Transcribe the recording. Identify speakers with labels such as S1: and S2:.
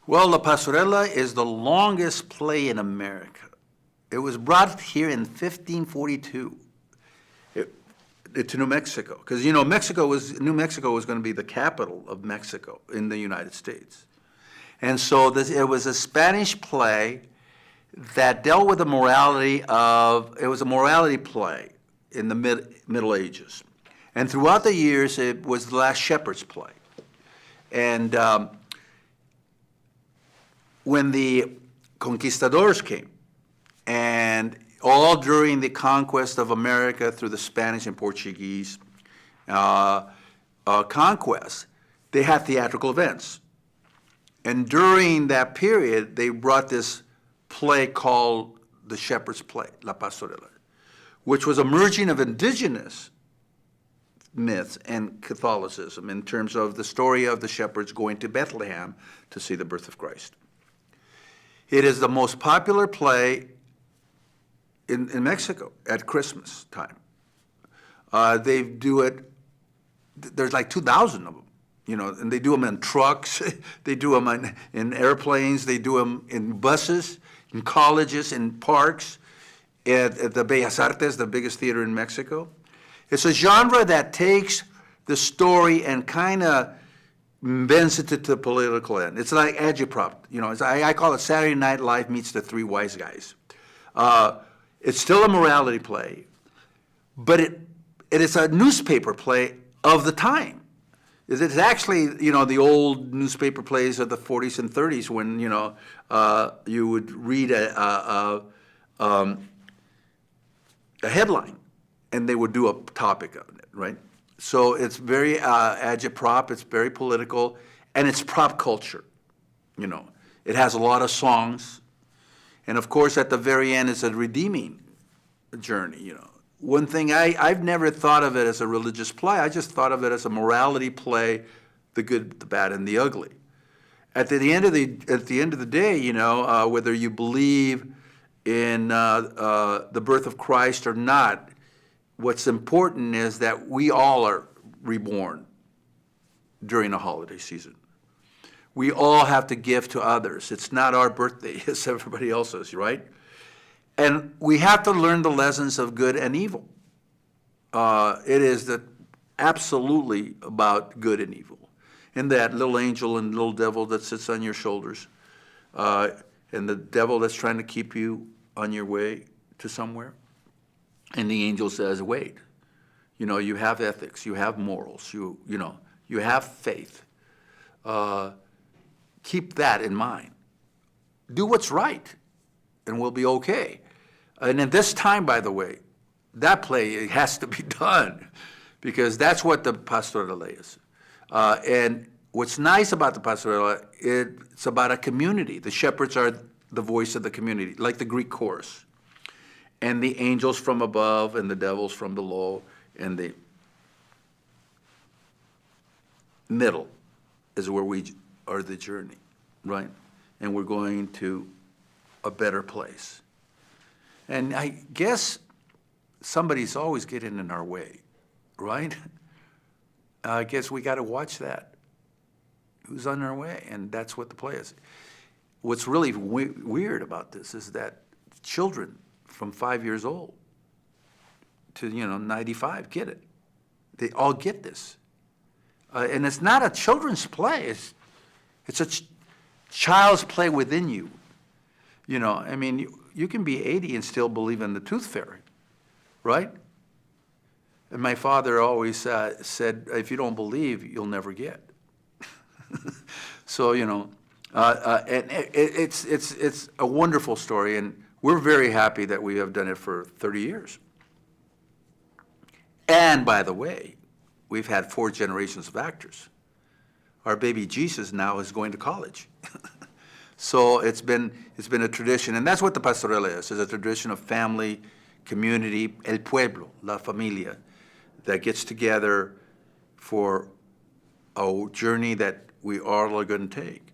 S1: Well, La Pastorela is the longest play in America. It was brought here in 1542 to New Mexico, because New Mexico was going to be the capital of Mexico in the United States, and so it was a Spanish play that dealt with the morality of. It was a morality play in the Middle Ages, and throughout the years it was the last shepherd's play, and when the conquistadors came, and all during the conquest of America through the Spanish and Portuguese conquest, they had theatrical events. And during that period, they brought this play called the Shepherd's Play, La Pastorela, which was a merging of indigenous myths and Catholicism in terms of the story of the shepherds going to Bethlehem to see the birth of Christ. It is the most popular play in Mexico at Christmas time. They do it, there's like 2,000 of them, and they do them in trucks, they do them in airplanes, they do them in buses, in colleges, in parks, at the Bellas Artes, the biggest theater in Mexico. It's a genre that takes the story and kind of bends it to the political end. It's like agitprop, I call it Saturday Night Live meets the Three Wise Guys. It's still a morality play, but it is a newspaper play of the time. It's actually, the old newspaper plays of the 40s and 30s when, you would read a headline and they would do a topic on it, right? So it's very agitprop, it's very political, and it's prop culture, It has a lot of songs. And of course, at the very end, it's a redeeming journey, One thing, I've never thought of it as a religious play. I just thought of it as a morality play, the good, the bad, and the ugly. At the end of the day, whether you believe in the birth of Christ or not, what's important is that we all are reborn during a holiday season. We all have to give to others. It's not our birthday, it's everybody else's, right? And we have to learn the lessons of good and evil. It is absolutely about good and evil. And that little angel and little devil that sits on your shoulders, and the devil that's trying to keep you on your way to somewhere. And the angel says, wait, you have ethics, you have morals, you have faith. Keep that in mind. Do what's right, and we'll be okay. And at this time, by the way, that play has to be done, because that's what the Pastorela is. And what's nice about the Pastorela, it's about a community. The shepherds are the voice of the community, like the Greek chorus. And the angels from above and the devils from below, and the middle is where we are the journey, right? And we're going to a better place. And I guess somebody's always getting in our way, right? I guess we got to watch that. Who's on our way? And that's what the play is. What's really weird about this is that children from 5 years old to 95 get it. They all get this. And it's not a children's play. It's a child's play within you. You can be 80 and still believe in the tooth fairy, right? And my father always said, if you don't believe, you'll never get. So, and it's a wonderful story, and we're very happy that we have done it for 30 years. And by the way, we've had 4 generations of actors. Our baby Jesus now is going to college. So it's been a tradition, and that's what the Pastorela is a tradition of family, community, el pueblo, la familia, that gets together for a journey that we all are going to take.